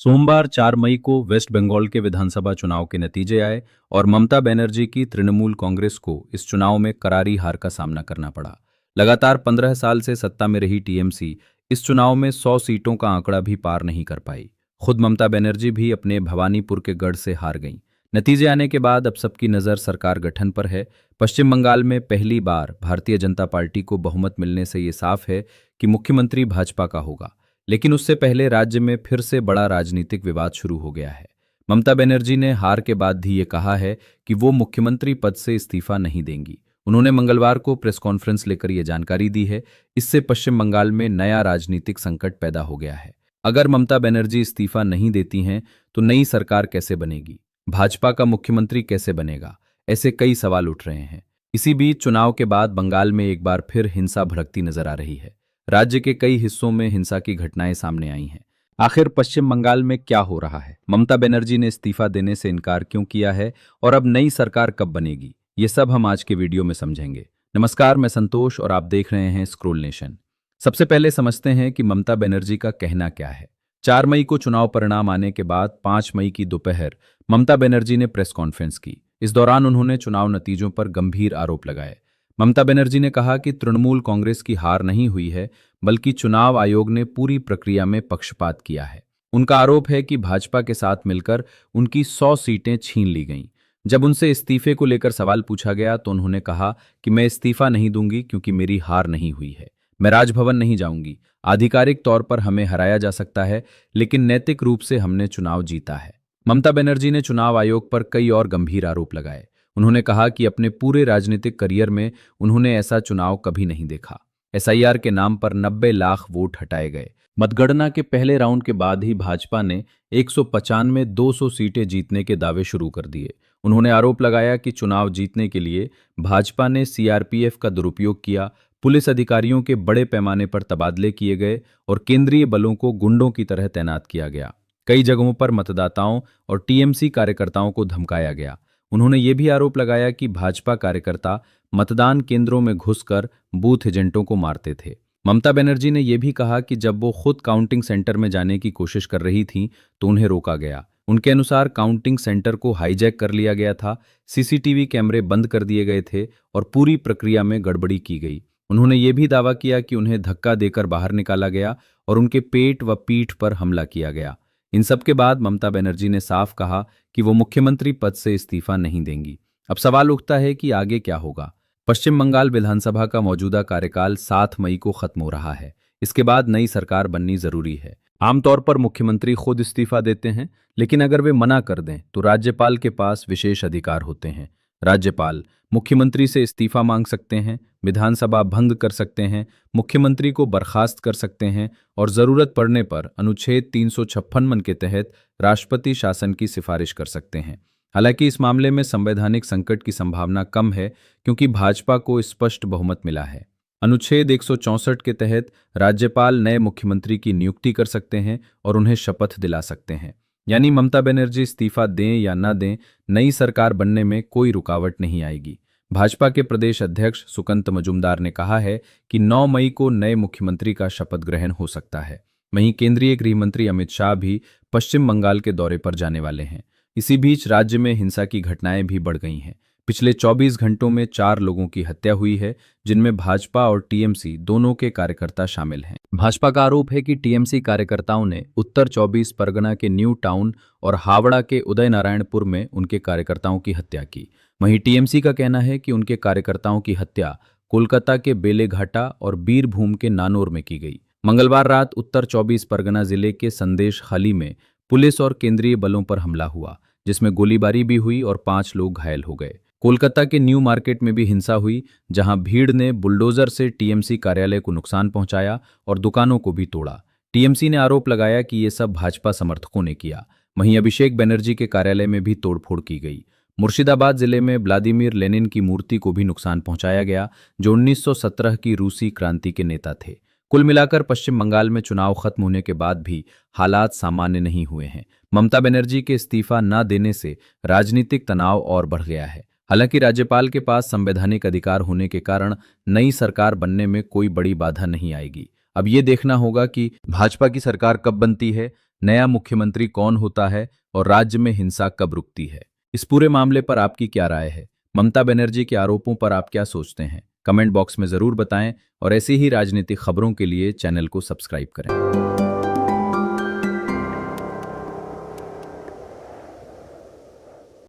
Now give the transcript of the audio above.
सोमवार 4 मई को वेस्ट बंगाल के विधानसभा चुनाव के नतीजे आए और ममता बनर्जी की तृणमूल कांग्रेस को इस चुनाव में करारी हार का सामना करना पड़ा। लगातार 15 साल से सत्ता में रही टीएमसी इस चुनाव में 100 सीटों का आंकड़ा भी पार नहीं कर पाई। खुद ममता बनर्जी भी अपने भवानीपुर के गढ़ से हार गईं। नतीजे आने के बाद अब सबकी नज़र सरकार गठन पर है। पश्चिम बंगाल में पहली बार भारतीय जनता पार्टी को बहुमत मिलने से ये साफ है कि मुख्यमंत्री भाजपा का होगा, लेकिन उससे पहले राज्य में फिर से बड़ा राजनीतिक विवाद शुरू हो गया है। ममता बनर्जी ने हार के बाद भी ये कहा है कि वो मुख्यमंत्री पद से इस्तीफा नहीं देंगी। उन्होंने मंगलवार को प्रेस कॉन्फ्रेंस लेकर ये जानकारी दी है। इससे पश्चिम बंगाल में नया राजनीतिक संकट पैदा हो गया है। अगर ममता बनर्जी इस्तीफा नहीं देती हैं तो नई सरकार कैसे बनेगी, भाजपा का मुख्यमंत्री कैसे बनेगा, ऐसे कई सवाल उठ रहे हैं। इसी बीच चुनाव के बाद बंगाल में एक बार फिर हिंसा भड़कती नजर आ रही है। राज्य के कई हिस्सों में हिंसा की घटनाएं सामने आई हैं। आखिर पश्चिम बंगाल में क्या हो रहा है, ममता बनर्जी ने इस्तीफा देने से इनकार क्यों किया है और अब नई सरकार कब बनेगी, ये सब हम आज के वीडियो में समझेंगे। नमस्कार, मैं संतोष और आप देख रहे हैं स्क्रोल नेशन। सबसे पहले समझते हैं कि ममता बनर्जी का कहना क्या है। 4 मई को चुनाव परिणाम आने के बाद 5 मई की दोपहर ममता बनर्जी ने प्रेस कॉन्फ्रेंस की। इस दौरान उन्होंने चुनाव नतीजों पर गंभीर आरोप लगाए। ममता बनर्जी ने कहा कि तृणमूल कांग्रेस की हार नहीं हुई है, बल्कि चुनाव आयोग ने पूरी प्रक्रिया में पक्षपात किया है। उनका आरोप है कि भाजपा के साथ मिलकर उनकी 100 सीटें छीन ली गईं। जब उनसे इस्तीफे को लेकर सवाल पूछा गया तो उन्होंने कहा कि मैं इस्तीफा नहीं दूंगी क्योंकि मेरी हार नहीं हुई है। मैं राजभवन नहीं जाऊंगी। आधिकारिक तौर पर हमें हराया जा सकता है, लेकिन नैतिक रूप से हमने चुनाव जीता है। ममता बनर्जी ने चुनाव आयोग पर कई और गंभीर आरोप लगाए। उन्होंने कहा कि अपने पूरे राजनीतिक करियर में उन्होंने ऐसा चुनाव कभी नहीं देखा। एसआईआर के नाम पर 90 लाख वोट हटाए गए। मतगणना के पहले राउंड के बाद ही भाजपा ने 195 में 200 सीटें जीतने के दावे शुरू कर दिए। उन्होंने आरोप लगाया कि चुनाव जीतने के लिए भाजपा ने सीआरपीएफ का दुरुपयोग किया, पुलिस अधिकारियों के बड़े पैमाने पर तबादले किए गए और केंद्रीय बलों को गुंडों की तरह तैनात किया गया। कई जगहों पर मतदाताओं और टीएमसी कार्यकर्ताओं को धमकाया गया। उन्होंने ये भी आरोप लगाया कि भाजपा कार्यकर्ता मतदान केंद्रों में घुसकर बूथ एजेंटों को मारते थे। ममता बनर्जी ने यह भी कहा कि जब वो खुद काउंटिंग सेंटर में जाने की कोशिश कर रही थीं तो उन्हें रोका गया। उनके अनुसार काउंटिंग सेंटर को हाईजैक कर लिया गया था, सीसीटीवी कैमरे बंद कर दिए गए थे और पूरी प्रक्रिया में गड़बड़ी की गई। उन्होंने ये भी दावा किया कि उन्हें धक्का देकर बाहर निकाला गया और उनके पेट व पीठ पर हमला किया गया। इन सब के बाद ममता बनर्जी ने साफ कहा कि वो मुख्यमंत्री पद से इस्तीफा नहीं देंगी। अब सवाल उठता है कि आगे क्या होगा। पश्चिम बंगाल विधानसभा का मौजूदा कार्यकाल 7 मई को खत्म हो रहा है। इसके बाद नई सरकार बननी जरूरी है। आमतौर पर मुख्यमंत्री खुद इस्तीफा देते हैं, लेकिन अगर वे मना कर दें तो राज्यपाल के पास विशेष अधिकार होते हैं। राज्यपाल मुख्यमंत्री से इस्तीफा मांग सकते हैं, विधानसभा भंग कर सकते हैं, मुख्यमंत्री को बर्खास्त कर सकते हैं और जरूरत पड़ने पर अनुच्छेद 356 के तहत राष्ट्रपति शासन की सिफारिश कर सकते हैं। हालांकि इस मामले में संवैधानिक संकट की संभावना कम है, क्योंकि भाजपा को स्पष्ट बहुमत मिला है। अनुच्छेद 164 के तहत राज्यपाल नए मुख्यमंत्री की नियुक्ति कर सकते हैं और उन्हें शपथ दिला सकते हैं। यानी ममता बनर्जी इस्तीफा दें या न दें, नई सरकार बनने में कोई रुकावट नहीं आएगी। भाजपा के प्रदेश अध्यक्ष सुकंत मजूमदार ने कहा है कि 9 मई को नए मुख्यमंत्री का शपथ ग्रहण हो सकता है। वहीं केंद्रीय गृह मंत्री अमित शाह भी पश्चिम बंगाल के दौरे पर जाने वाले हैं। इसी बीच राज्य में हिंसा की घटनाएं भी बढ़ गई हैं। पिछले 24 घंटों में 4 लोगों की हत्या हुई है, जिनमें भाजपा और टीएमसी दोनों के कार्यकर्ता शामिल हैं। भाजपा का आरोप है कि टीएमसी कार्यकर्ताओं ने उत्तर 24 परगना के न्यू टाउन और हावड़ा के उदय नारायणपुर में उनके कार्यकर्ताओं की हत्या की। वहीं टीएमसी का कहना है कि उनके कार्यकर्ताओं की हत्या कोलकाता के बेलेघाटा और बीरभूम के नानौर में की गई। मंगलवार रात उत्तर 24 परगना जिले के संदेश खाली में पुलिस और केंद्रीय बलों पर हमला हुआ, जिसमें गोलीबारी भी हुई और 5 लोग घायल हो गए। कोलकाता के न्यू मार्केट में भी हिंसा हुई, जहां भीड़ ने बुलडोजर से टीएमसी कार्यालय को नुकसान पहुंचाया और दुकानों को भी तोड़ा। टीएमसी ने आरोप लगाया कि ये सब भाजपा समर्थकों ने किया। वहीं अभिषेक बनर्जी के कार्यालय में भी तोड़फोड़ की गई। मुर्शिदाबाद जिले में व्लादिमीर लेनिन की मूर्ति को भी नुकसान पहुंचाया गया, जो 1917 की रूसी क्रांति के नेता थे। कुल मिलाकर पश्चिम बंगाल में चुनाव खत्म होने के बाद भी हालात सामान्य नहीं हुए हैं। ममता बनर्जी के इस्तीफा न देने से राजनीतिक तनाव और बढ़ गया है। हालांकि राज्यपाल के पास संवैधानिक अधिकार होने के कारण नई सरकार बनने में कोई बड़ी बाधा नहीं आएगी। अब ये देखना होगा कि भाजपा की सरकार कब बनती है, नया मुख्यमंत्री कौन होता है और राज्य में हिंसा कब रुकती है? इस पूरे मामले पर आपकी क्या राय है? ममता बनर्जी के आरोपों पर आप क्या सोचते हैं? कमेंट बॉक्स में जरूर बताएं और ऐसी ही राजनीतिक खबरों के लिए चैनल को सब्सक्राइब करें।